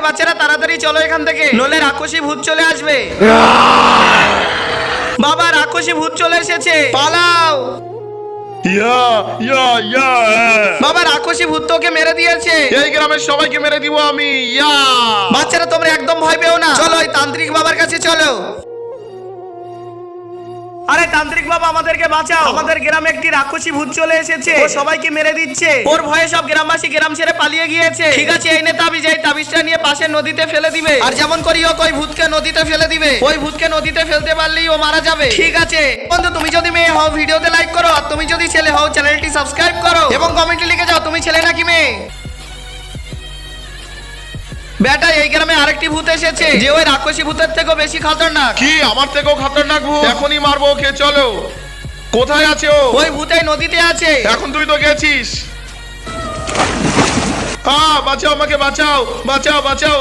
বাচ্চারা তাড়াতাড়ি চলো এখান থেকে, নলে রাক্ষসী ভূত চলে আসবে। বাবা রাক্ষসী ভূত চলে এসেছে, পালাও। বাবা রাক্ষসী ভূত তোকে মেরে দিয়েছে, এই গ্রামের সবাইকে মেরে দিব আমি। বাচ্চারা তোমরা একদম ভয় পেও না, চলো এই তান্ত্রিক বাবার কাছে চলো। আরে তান্ত্রিক বাবা আমাদেরকে বাঁচাও, আমাদের গ্রামে একটি রাক্ষসী ভূত চলে এসেছে, ও সবাইকে মেরে দিচ্ছে, ওর ভয়ে সব গ্রামবাসী গ্রাম ছেড়ে পালিয়ে গিয়েছে। ঠিক আছে এই নে তাবিজ, এই তাবিজটা নিয়ে পাশের নদীতে ফেলে দিবে, আর যেমন করি হোক ওই ভূতকে নদীতে ফেলে দিবে, ওই ভূতকে নদীতে ফেলতে পারলেই ও মারা যাবে। ঠিক আছে বন্ধু, তুমি যদি মেয়ে হও ভিডিওতে লাইক করো, আর তুমি যদি ছেলে হও চ্যানেলটি সাবস্ক্রাইব করো, এবং কমেন্টে লিখে যাও তুমি ছেলে নাকি মেয়ে। বেটা এই গ্রামে আরেকটি ভূত এসেছে, যে ওই রাক্ষসী ভূতের থেকেও বেশি খতরনাক। কি আমার থেকেও খতরনাক ভূত? এখনই মারবো ওকে, চলো। কোথায় আছে ও? ওই ভূত এই নদীতে আছে। এখন তুই তো গেছিস। বাঁচাও আমাকে, বাঁচাও বাঁচাও বাঁচাও।